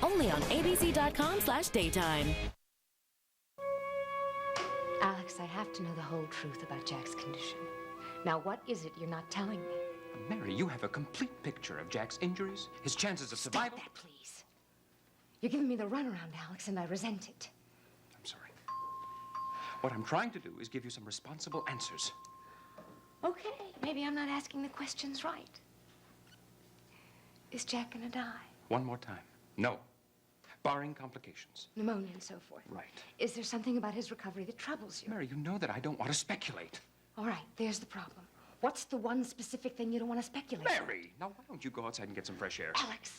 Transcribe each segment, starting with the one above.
Only on abc.com/daytime. Alex, I have to know the whole truth about Jack's condition. Now, what is it you're not telling me? Mary, you have a complete picture of Jack's injuries, his chances of survival. Stop that, please. You're giving me the runaround, Alex, and I resent it. I'm sorry. What I'm trying to do is give you some responsible answers. Okay, maybe I'm not asking the questions right. Is Jack gonna die? One more time. No. Barring complications. Pneumonia and so forth. Right. Is there something about his recovery that troubles you? Mary, you know that I don't want to speculate. All right, there's the problem. What's the one specific thing you don't want to speculate on? Mary! Now, why don't you go outside and get some fresh air? Alex!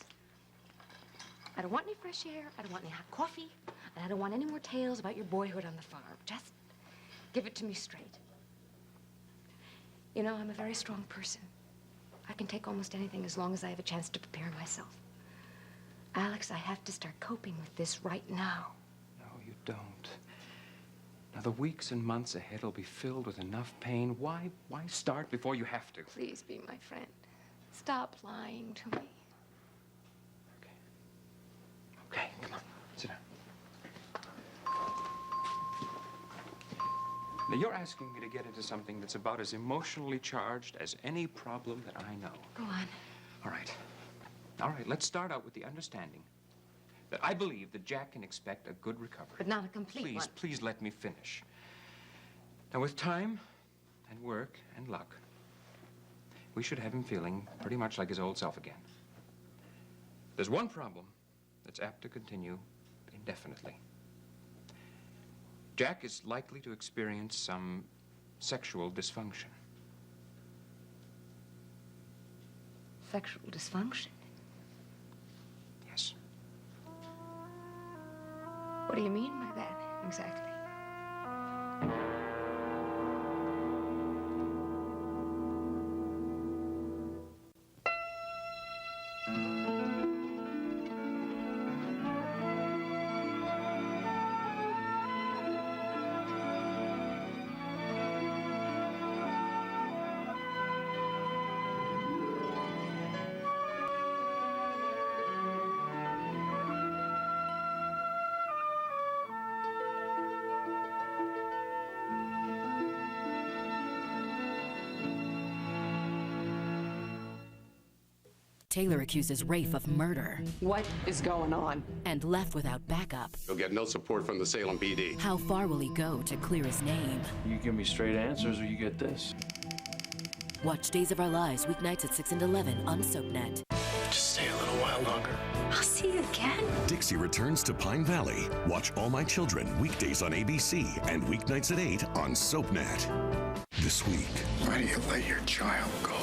I don't want any fresh air, I don't want any hot coffee, and I don't want any more tales about your boyhood on the farm. Just give it to me straight. You know, I'm a very strong person. I can take almost anything as long as I have a chance to prepare myself. Alex, I have to start coping with this right now. No, you don't. Now, the weeks and months ahead will be filled with enough pain. Why start before you have to? Please be my friend. Stop lying to me. Okay, come on. Sit down. Now, you're asking me to get into something that's about as emotionally charged as any problem that I know. Go on. All right. All right, let's start out with the understanding that I believe that Jack can expect a good recovery. But not a complete one. Please let me finish. Now, with time and work and luck, we should have him feeling pretty much like his old self again. There's one problem that's apt to continue indefinitely. Jack is likely to experience some sexual dysfunction. Sexual dysfunction? Yes. What do you mean by that, exactly? Taylor accuses Rafe of murder What is going on? and left without backup. You'll get no support from the Salem PD. How far will he go to clear his name? You give me straight answers or you get this. Watch Days of Our Lives weeknights at 6 and 11 on SoapNet. Just stay a little while longer. I'll see you again. Dixie returns to Pine Valley. Watch All My Children weekdays on ABC and weeknights at 8 on SoapNet. This week. Why do you let your child go?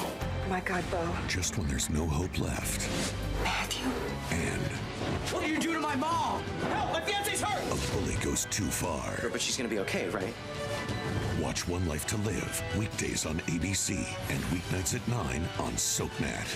My God, Bo. Just when there's no hope left. Matthew? And What did you do to my mom? Help, my fiance's hurt! a bully goes too far. But she's gonna be okay, right? Watch One Life to Live weekdays on ABC and weeknights at 9 on SoapNet.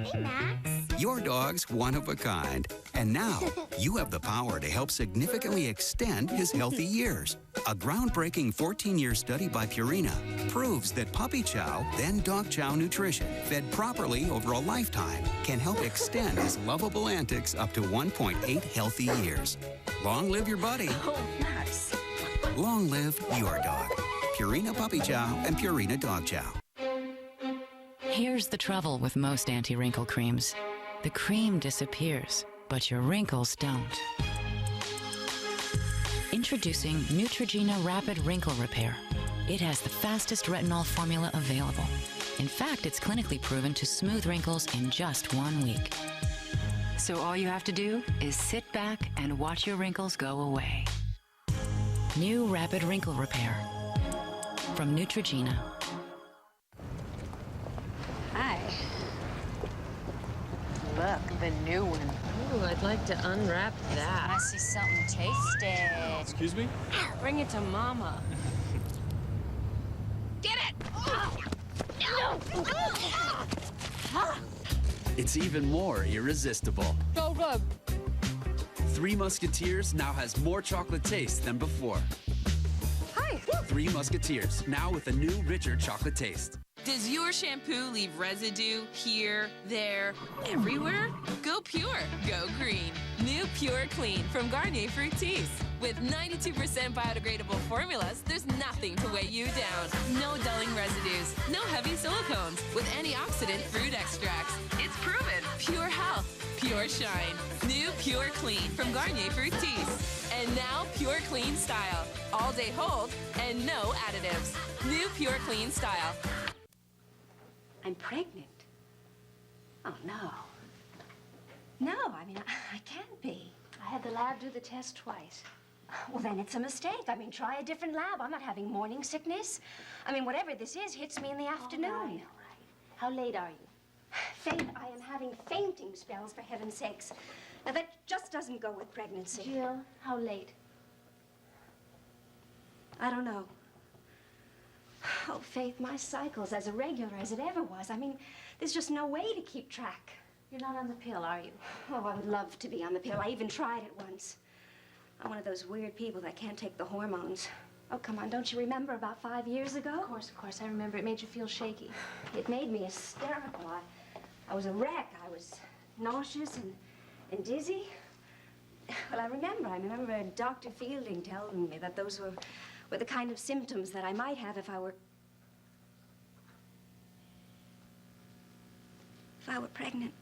Hey, Max. Your dog's one of a kind. And now, you have the power to help significantly extend his healthy years. A groundbreaking 14-year study by Purina proves that Puppy Chow, then Dog Chow nutrition, fed properly over a lifetime, can help extend his lovable antics up to 1.8 healthy years. Long live your buddy. Oh, Max. Long live your dog. Purina Puppy Chow and Purina Dog Chow. Here's the trouble with most anti-wrinkle creams. The cream disappears, but your wrinkles don't. Introducing Neutrogena Rapid Wrinkle Repair. It has the fastest retinol formula available. In fact, it's clinically proven to smooth wrinkles in just 1 week. So all you have to do is sit back and watch your wrinkles go away. New Rapid Wrinkle Repair from Neutrogena. Hi. Look, the new one. Ooh, I'd like to unwrap that. I see something tasty. Excuse me? Bring it to Mama. Get it! It's even more irresistible. So good. Three Musketeers now has more chocolate taste than before. Hi. Three Musketeers, now with a new, richer chocolate taste. Does your shampoo leave residue here, there, everywhere? Go pure, go green. New Pure Clean from Garnier Fructis. With 92% biodegradable formulas, there's nothing to weigh you down. No dulling residues, no heavy silicones, with antioxidant fruit extracts. It's proven. Pure health, pure shine. New Pure Clean from Garnier Fructis. And now Pure Clean Style. All day hold and no additives. New Pure Clean Style. I'm pregnant. Oh, no. No, I mean, I can't be. I had the lab do the test twice. Well, then it's a mistake. I mean, try a different lab. I'm not having morning sickness. I mean, whatever this is hits me in the afternoon. All right. How late are you? Faint. I am having fainting spells, for heaven's sakes. Now, that just doesn't go with pregnancy. Jill, how late? I don't know. Oh, Faith, my cycle's as irregular as it ever was. I mean, there's just no way to keep track. You're not on the pill, are you? Oh, I would love to be on the pill. I even tried it once. I'm one of those weird people that can't take the hormones. Oh, come on, don't you remember about 5 years ago? Of course, I remember. It made you feel shaky. It made me hysterical. I was a wreck. I was nauseous and dizzy. Well, I remember Dr. Fielding telling me that those were the kind of symptoms that I might have if I were pregnant.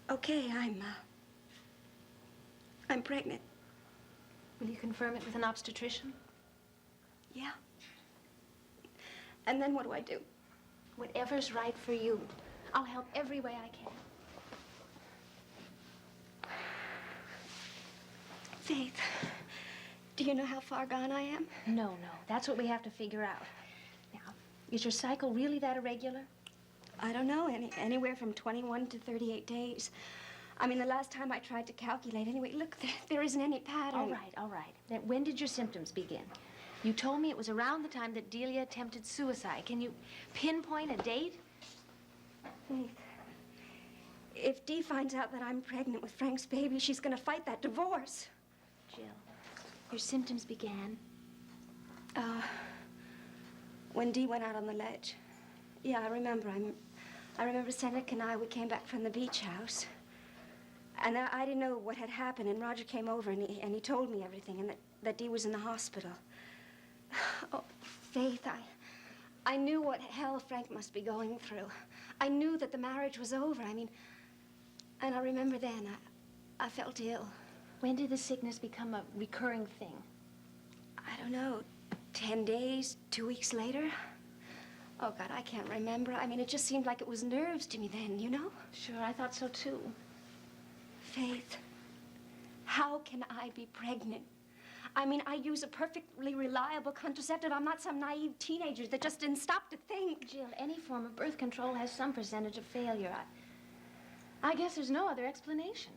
Okay, I'm pregnant. Will you confirm it with an obstetrician? Yeah. And then what do I do? Whatever's right for you. I'll help every way I can. Faith, do you know how far gone I am? No. That's what we have to figure out. Now, is your cycle really that irregular? I don't know. Anywhere from 21 to 38 days. I mean, the last time I tried to calculate, anyway, look, there isn't any pattern. All right. Then when did your symptoms begin? You told me it was around the time that Delia attempted suicide. Can you pinpoint a date? Faith, if Dee finds out that I'm pregnant with Frank's baby, she's gonna fight that divorce. Jill, your symptoms began? When Dee went out on the ledge. Yeah, I remember. I remember Seneca and we came back from the beach house. And I didn't know what had happened, and Roger came over and he told me everything, and that Dee was in the hospital. Oh, Faith, I knew what hell Frank must be going through. I knew that the marriage was over. I mean, and I remember then, I felt ill. When did the sickness become a recurring thing? I don't know, 10 days, 2 weeks later? Oh, God, I can't remember. I mean, it just seemed like it was nerves to me then, you know? Sure, I thought so, too. Faith, how can I be pregnant? I mean, I use a perfectly reliable contraceptive. I'm not some naive teenager that just didn't stop to think. Jill, any form of birth control has some percentage of failure. I guess there's no other explanation.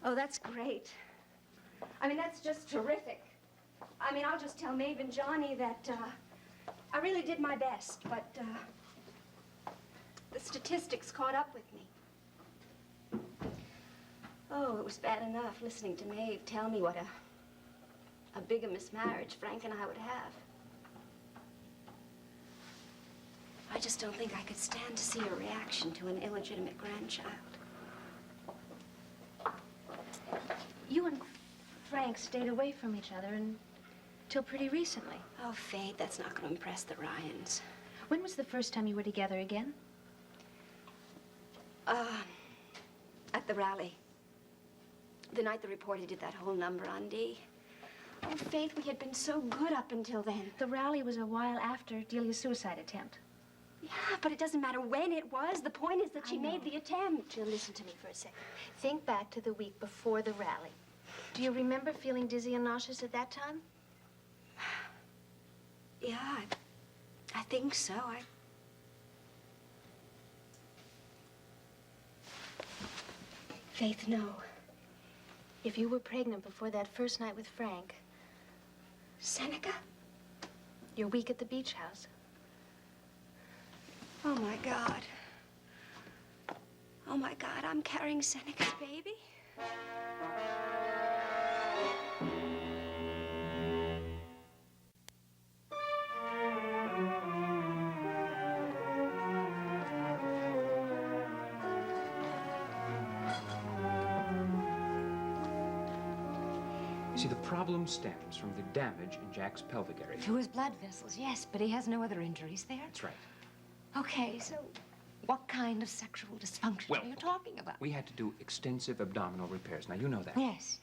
Oh, that's great. I mean, that's just terrific. I mean, I'll just tell Maeve and Johnny that, I really did my best, but, the statistics caught up with me. Oh, it was bad enough listening to Maeve tell me what a bigamous marriage Frank and I would have. I just don't think I could stand to see her reaction to an illegitimate grandchild. You and Frank stayed away from each other until pretty recently. Oh, Faith, that's not going to impress the Ryans. When was the first time you were together again? At the rally. The night the reporter did that whole number on Dee. Oh, Faith, we had been so good up until then. The rally was a while after Delia's suicide attempt. Yeah, but it doesn't matter when it was. The point is that she made the attempt. Jill, listen to me for a second. Think back to the week before the rally. Do you remember feeling dizzy and nauseous at that time? Yeah, I think so. Faith, no. If you were pregnant before that first night with Frank... Seneca? Your week at the beach house. Oh, my God. Oh, my God, I'm carrying Seneca's baby? See, the problem stems from the damage in Jack's pelvic area. To his blood vessels, yes, but he has no other injuries there. That's right. Okay, so what kind of sexual dysfunction are you talking about? We had to do extensive abdominal repairs. Now, you know that. Yes.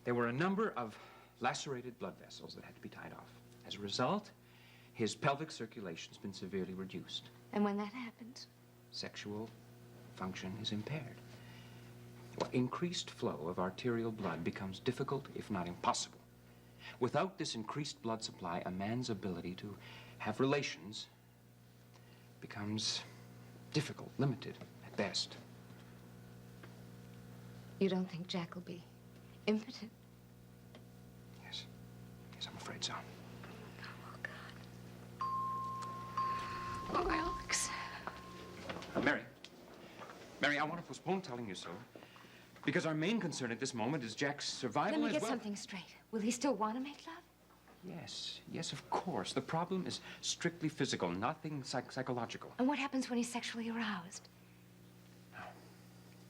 There were a number of lacerated blood vessels that had to be tied off. As a result, his pelvic circulation's been severely reduced. And when that happens? Sexual function is impaired. Well, increased flow of arterial blood becomes difficult, if not impossible. Without this increased blood supply, a man's ability to have relations becomes difficult, limited at best. You don't think Jack will be impotent? Yes. Yes, I'm afraid so. Oh, Alex. Mary, I want to postpone telling you so. Because our main concern at this moment is Jack's survival. Let me get well. something straight. Will he still want to make love? Yes, of course. The problem is strictly physical, nothing psychological. And what happens when he's sexually aroused? No.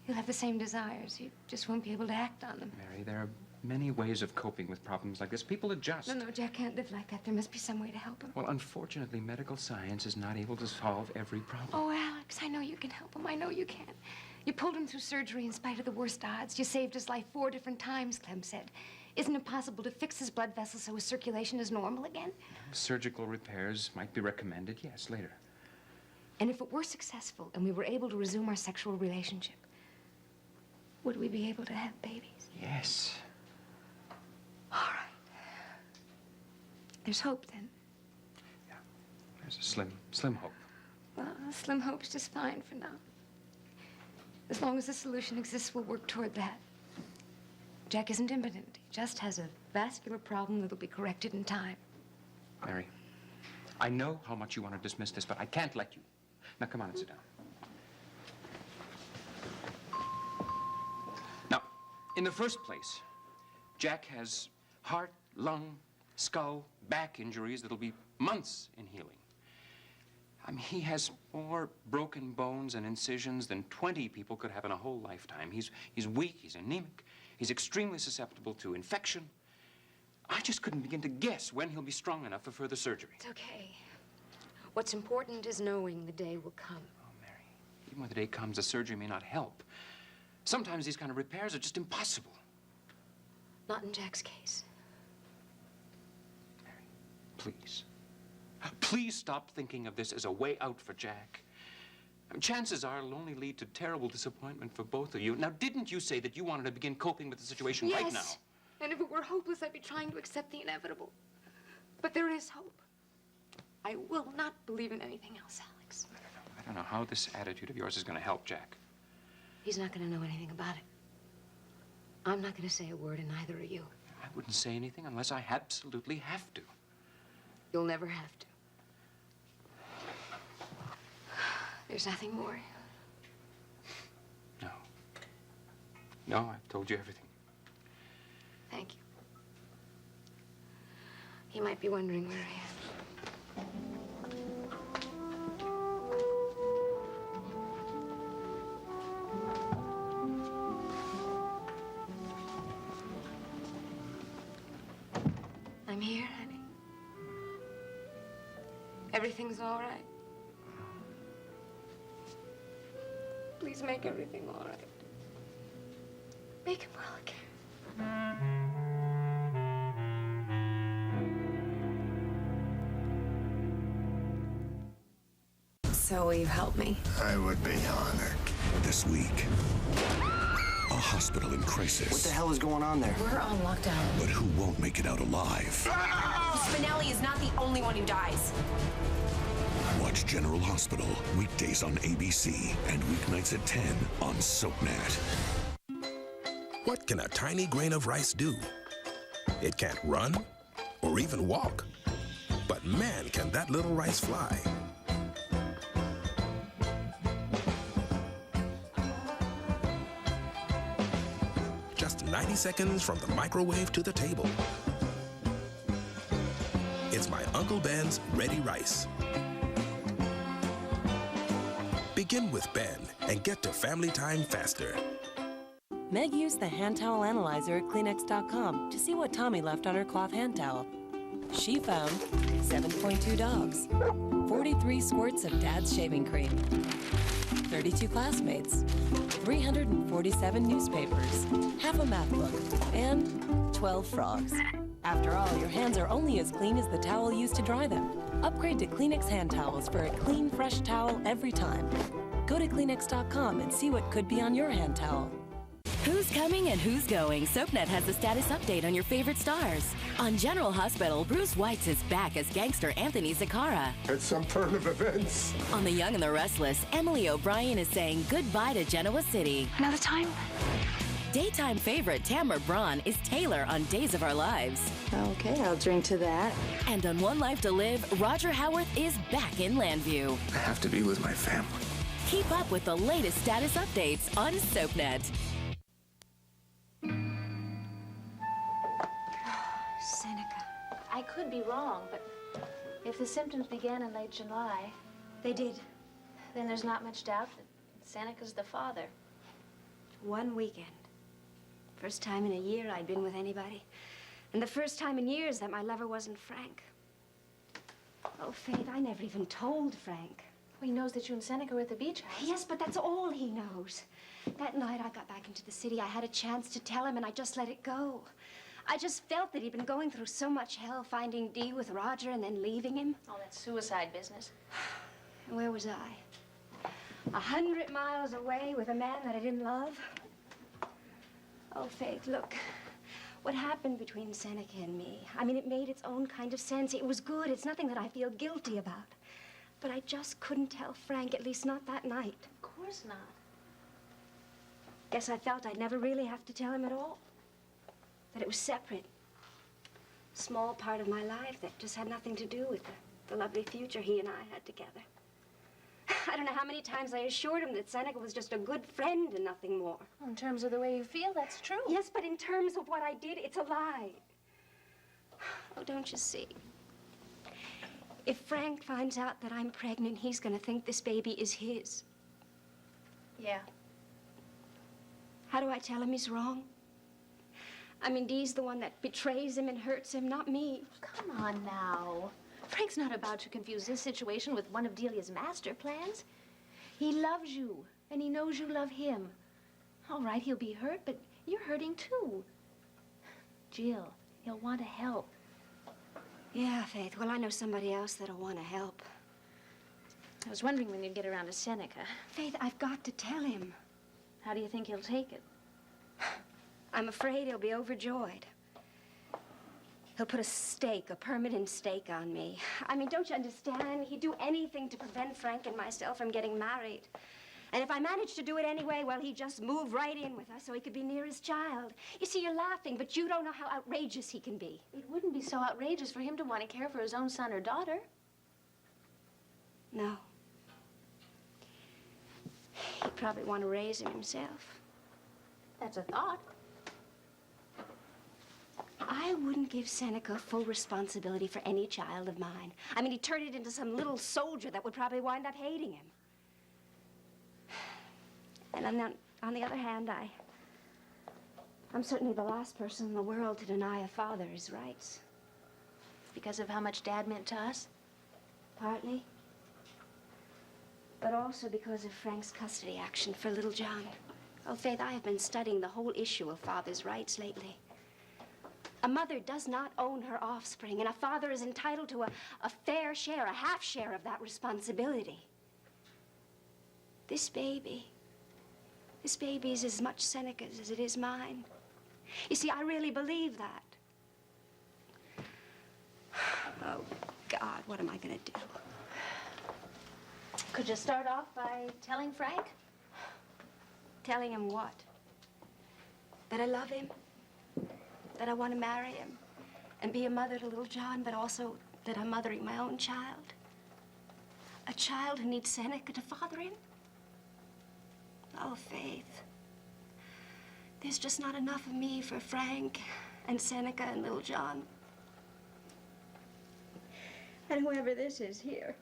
He'll have the same desires. You just won't be able to act on them. Mary, there are many ways of coping with problems like this. People adjust. No, Jack can't live like that. There must be some way to help him. Well, unfortunately, medical science is not able to solve every problem. Oh, Alex, I know you can help him. I know you can. You pulled him through surgery in spite of the worst odds. You saved his life 4 different times, Clem said. Isn't it possible to fix his blood vessels so his circulation is normal again? Surgical repairs might be recommended, yes, later. And if it were successful and we were able to resume our sexual relationship, would we be able to have babies? Yes. All right. There's hope, then. Yeah. There's a slim hope. Well, a slim hope's just fine for now. As long as the solution exists, we'll work toward that. Jack isn't impotent. He just has a vascular problem that'll be corrected in time. Mary, I know how much you want to dismiss this, but I can't let you. Now, come on and sit down. Now, in the first place, Jack has heart, lung, skull, back injuries that'll be months in healing. I mean, he has more broken bones and incisions than 20 people could have in a whole lifetime. He's weak, he's anemic, he's extremely susceptible to infection. I just couldn't begin to guess when he'll be strong enough for further surgery. It's okay. What's important is knowing the day will come. Oh, Mary, even when the day comes, the surgery may not help. Sometimes these kind of repairs are just impossible. Not in Jack's case. Mary, please. Please stop thinking of this as a way out for Jack. Chances are it'll only lead to terrible disappointment for both of you. Now, didn't you say that you wanted to begin coping with the situation right now? Yes. And if it were hopeless, I'd be trying to accept the inevitable. But there is hope. I will not believe in anything else, Alex. I don't know how this attitude of yours is going to help Jack. He's not going to know anything about it. I'm not going to say a word, and neither are you. I wouldn't say anything unless I absolutely have to. You'll never have to. There's nothing more. No. No, I've told you everything. Thank you. He might be wondering where I am. I'm here, honey. Everything's all right. Please make everything all right. Make him well again. So will you help me? I would be honored. This week, a hospital in crisis. What the hell is going on there? We're on lockdown. But who won't make it out alive? Spinelli is not the only one who dies. Watch General Hospital weekdays on ABC and weeknights at 10 on SoapNet. What can a tiny grain of rice do? It can't run or even walk. But man, can that little rice fly. 90 seconds from the microwave to the table. It's my Uncle Ben's Ready Rice. Begin with Ben and get to family time faster. Meg used the hand towel analyzer at Kleenex.com to see what Tommy left on her cloth hand towel. She found 7.2 dogs, 43 squirts of Dad's shaving cream, 32 classmates, 347 newspapers, half a math book, and 12 frogs. After all, your hands are only as clean as the towel used to dry them. Upgrade to Kleenex hand towels for a clean, fresh towel every time. Go to Kleenex.com and see what could be on your hand towel. Who's coming and who's going? SoapNet has the status update on your favorite stars. On General Hospital, Bruce Whites is back as gangster Anthony Zaccara. It's some turn of events. On The Young and the Restless, Emily O'Brien is saying goodbye to Genoa City. Another time? Daytime favorite Tamara Braun is Taylor on Days of Our Lives. Okay, I'll drink to that. And on One Life to Live, Roger Howarth is back in Landview. I have to be with my family. Keep up with the latest status updates on SoapNet. Seneca. I could be wrong, but if the symptoms began in late July... They did. Then there's not much doubt that Seneca's the father. One weekend. First time in a year I'd been with anybody. And the first time in years that my lover wasn't Frank. Oh, Faith, I never even told Frank. Well, he knows that you and Seneca were at the beach house. Yes, but that's all he knows. That night I got back into the city, I had a chance to tell him, and I just let it go. I just felt that he'd been going through so much hell finding Dee with Roger and then leaving him. Oh, that's suicide business. And where was I? 100 miles away with a man that I didn't love? Oh, Faith, look. What happened between Seneca and me, I mean, it made its own kind of sense. It was good. It's nothing that I feel guilty about. But I just couldn't tell Frank, at least not that night. Of course not. Guess I felt I'd never really have to tell him at all. That it was separate. Small part of my life that just had nothing to do with the lovely future he and I had together. I don't know how many times I assured him that Seneca was just a good friend and nothing more. Well, in terms of the way you feel, that's true. Yes, but in terms of what I did, it's a lie. Oh, don't you see? If Frank finds out that I'm pregnant, he's gonna think this baby is his. Yeah. How do I tell him he's wrong? I mean, Dee's the one that betrays him and hurts him, not me. Come on now. Frank's not about to confuse this situation with one of Delia's master plans. He loves you, and he knows you love him. All right, he'll be hurt, but you're hurting too. Jill, he'll want to help. Yeah, Faith. Well, I know somebody else that'll want to help. I was wondering when you'd get around to Seneca. Faith, I've got to tell him. How do you think he'll take it? I'm afraid he'll be overjoyed. He'll put a stake, a permanent stake on me. I mean, don't you understand? He'd do anything to prevent Frank and myself from getting married. And if I managed to do it anyway, well, he'd just move right in with us so he could be near his child. You see, you're laughing, but you don't know how outrageous he can be. It wouldn't be so outrageous for him to want to care for his own son or daughter. No. He'd probably want to raise him himself. That's a thought. I wouldn't give Seneca full responsibility for any child of mine. I mean, he'd turn it into some little soldier that would probably wind up hating him. And on the other hand, I'm certainly the last person in the world to deny a father his rights. Because of how much Dad meant to us? Partly. But also because of Frank's custody action for little John. Oh, Faith, I have been studying the whole issue of father's rights lately. A mother does not own her offspring, and a father is entitled to a fair share, a half share of that responsibility. This baby is as much Seneca's as it is mine. You see, I really believe that. Oh, God, what am I gonna do? Could you start off by telling Frank? Telling him what? That I love him? That I want to marry him and be a mother to little John, but also that I'm mothering my own child? A child who needs Seneca to father him? Oh, Faith. There's just not enough of me for Frank and Seneca and little John. And whoever this is here.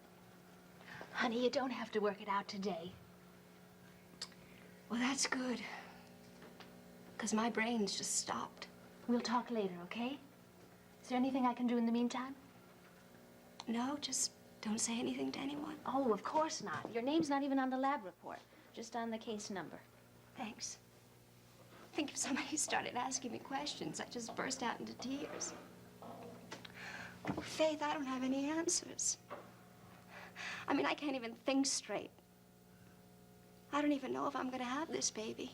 Honey, you don't have to work it out today. Well, that's good. Because my brain's just stopped. We'll talk later, okay? Is there anything I can do in the meantime? No, just don't say anything to anyone. Oh, of course not. Your name's not even on the lab report, just on the case number. Thanks. I think if somebody started asking me questions, I'd just burst out into tears. Faith, I don't have any answers. I mean, I can't even think straight. I don't even know if I'm gonna have this baby.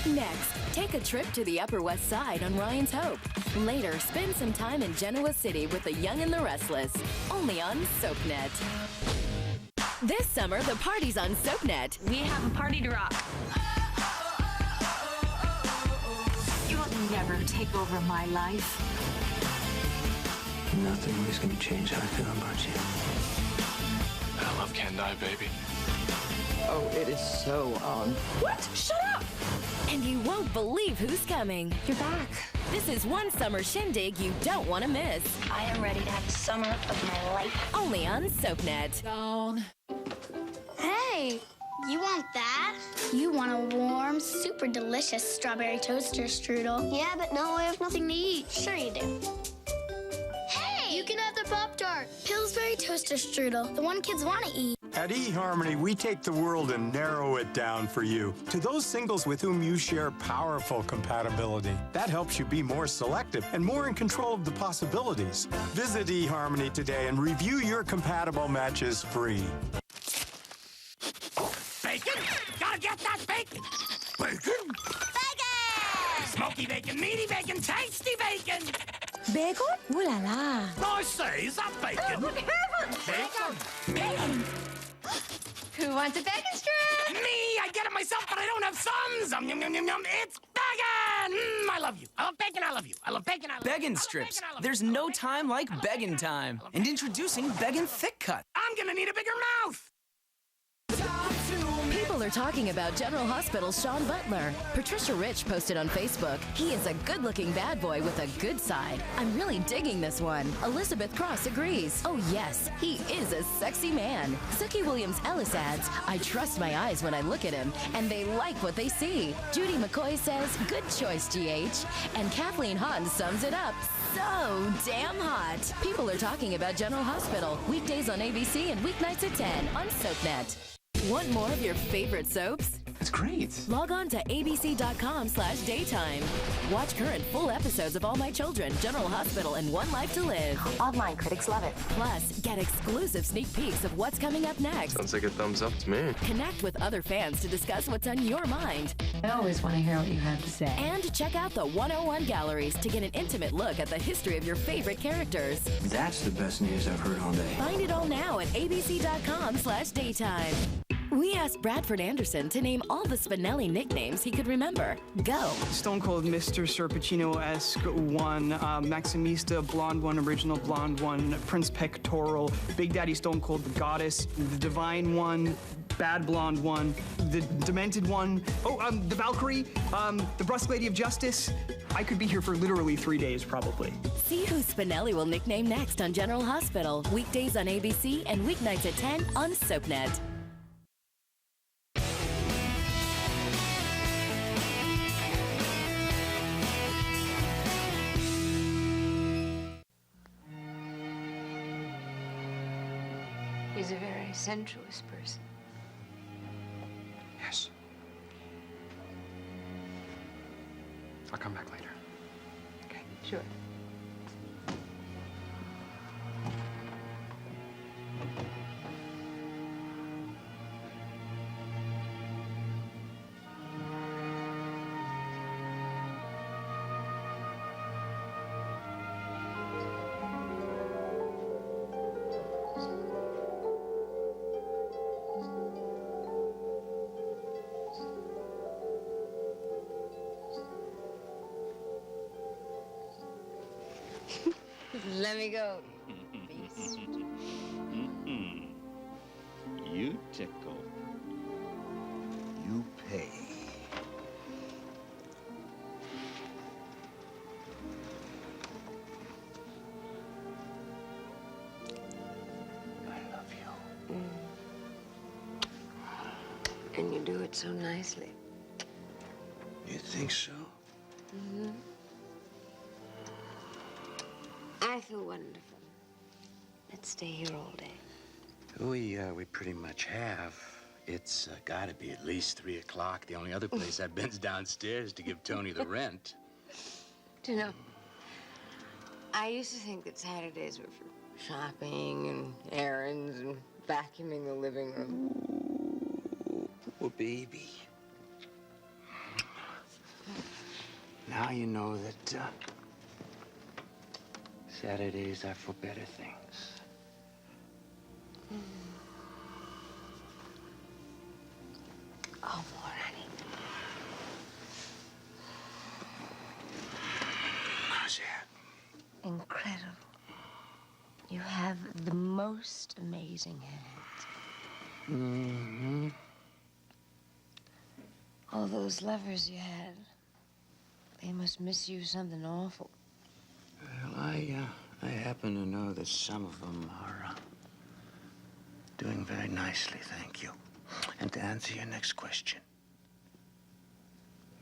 Next, take a trip to the Upper West Side on Ryan's Hope. Later, spend some time in Genoa City with the Young and the Restless, only on SoapNet. This summer, the party's on SoapNet. We have a party to rock. You will never take over my life. Nothing is going to change how I feel about you. That love can't die, baby. Oh, it is so on. What? Shut up! And you won't believe who's coming. You're back. This is one summer shindig you don't want to miss. I am ready to have the summer of my life. Only on SoapNet. Down. Hey, you want that? You want a warm, super delicious strawberry toaster strudel. Yeah, but no, I have nothing to eat. Sure you do. Hey! You can have the Pop-Tart. Pillsbury toaster strudel, the one kids want to eat. At eHarmony, we take the world and narrow it down for you to those singles with whom you share powerful compatibility. That helps you be more selective and more in control of the possibilities. Visit eHarmony today and review your compatible matches free. Bacon? Gotta get that bacon! Bacon? Bacon! Smoky bacon, meaty bacon, tasty bacon! Bacon? Ooh la la. I say, is that bacon? Bacon? Bacon! Who wants a bacon strip? Me! I get it myself, but I don't have some! Zum, yum, yum, yum, yum. It's bacon! I love you. I love bacon, I love you. I love bacon, I love you. Beggin' strips. There's no time like beggin' time. And introducing Beggin' Thick Cut. I'm gonna need a bigger mouth! People are talking about General Hospital's Sean Butler. Patricia Rich posted on Facebook, he is a good-looking bad boy with a good side. I'm really digging this one. Elizabeth Cross agrees. Oh yes, he is a sexy man. Suki Williams-Ellis adds, I trust my eyes when I look at him, and they like what they see. Judy McCoy says, good choice, GH. And Kathleen Hahn sums it up. So damn hot. People are talking about General Hospital. Weekdays on ABC and weeknights at 10 on SoapNet. Want more of your favorite soaps? That's great. Log on to abc.com/daytime. Watch current full episodes of All My Children, General Hospital, and One Life to Live. Online critics love it. Plus, get exclusive sneak peeks of what's coming up next. Sounds like a thumbs up to me. Connect with other fans to discuss what's on your mind. I always want to hear what you have to say. And check out the 101 galleries to get an intimate look at the history of your favorite characters. That's the best news I've heard all day. Find it all now at abc.com/daytime. We asked Bradford Anderson to name all the Spinelli nicknames he could remember. Go. Stone Cold Mr. Serpacino-esque one, Maximista, Blonde One, Original Blonde One, Prince Pectoral, Big Daddy Stone Cold, the Goddess, the Divine One, Bad Blonde One, the Demented One, the Valkyrie, the Brusque Lady of Justice. I could be here for literally 3 days, probably. See who Spinelli will nickname next on General Hospital. Weekdays on ABC and weeknights at 10 on SoapNet. He's a very sensuous person. Yes. I'll come back later. Okay, sure. Let me go, beast. you pay. And you do it so nicely. You think so? Mm-hmm. I feel wonderful. Let's stay here all day. We pretty much have. It's gotta be at least 3 o'clock. The only other place I've been's downstairs to give Tony the rent. Do you know, I used to think that Saturdays were for shopping and errands and vacuuming the living room. Poor baby. Now you know that Saturdays are for better things. Oh, more, honey. How's that? Incredible. You have the most amazing hands. Mm-hmm. All those lovers you had, they must miss you something awful. Well, I happen to know that some of them are doing very nicely, thank you. And to answer your next question,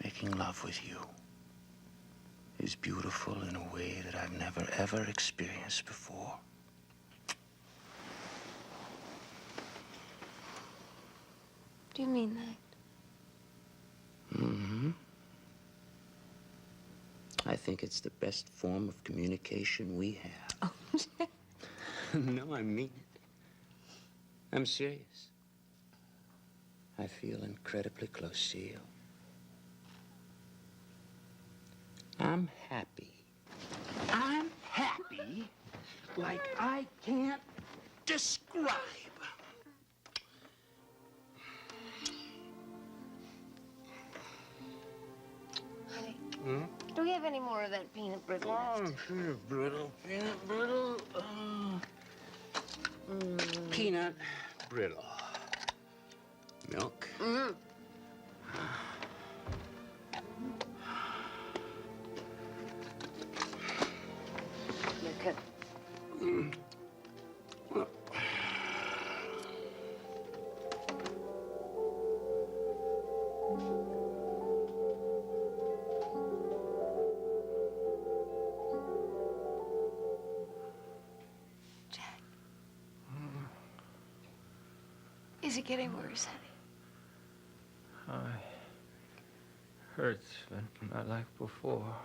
making love with you is beautiful in a way that I've never, ever experienced before. Do you mean that? Mm-hmm. I think it's the best form of communication we have. Oh, No, I mean it. I'm serious. I feel incredibly close to you. I'm happy. I'm happy like I can't describe. Honey, Hmm? do we have any more of that peanut brittle left? Peanut brittle, peanut brittle. Peanut brittle. Milk. Mm. You're good. Jack. Is it getting worse, honey? Hurts, but not like before.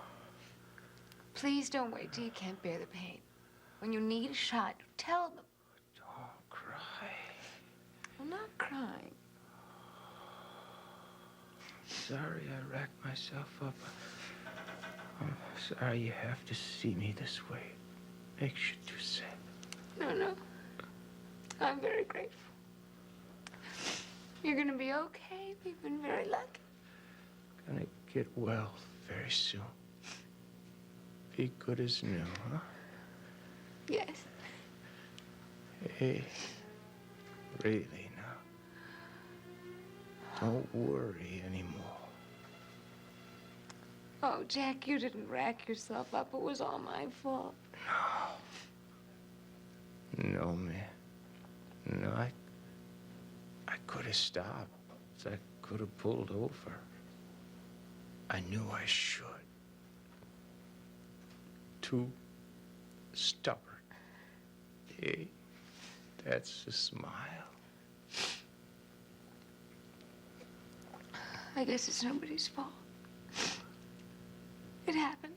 Please don't wait till you can't bear the pain. When you need a shot, tell them. Don't cry. I'm not crying. Sorry I racked myself up. I'm sorry you have to see me this way. Makes you too sad. No. I'm very grateful. You're gonna be okay. We've been very lucky. Gonna get well very soon. Be good as new, huh? Yes. Hey, really now. Don't worry anymore. Oh, Jack, you didn't rack yourself up. It was all my fault. No, man. No, I could have stopped. I could have pulled over. I knew I should. Too stubborn. Hey, that's a smile. I guess it's nobody's fault. It happened.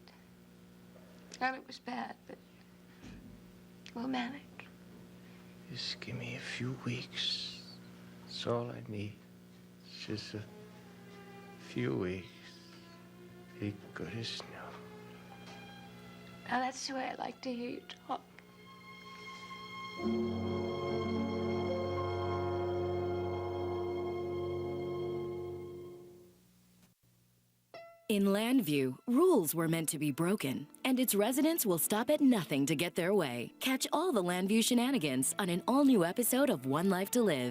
And it was bad, but we'll manage. Just give me a few weeks. That's all I need. Just a few weeks. Be good as new. Now, that's the way I like to hear you talk. In Landview, rules were meant to be broken, and its residents will stop at nothing to get their way. Catch all the Landview shenanigans on an all-new episode of One Life to Live.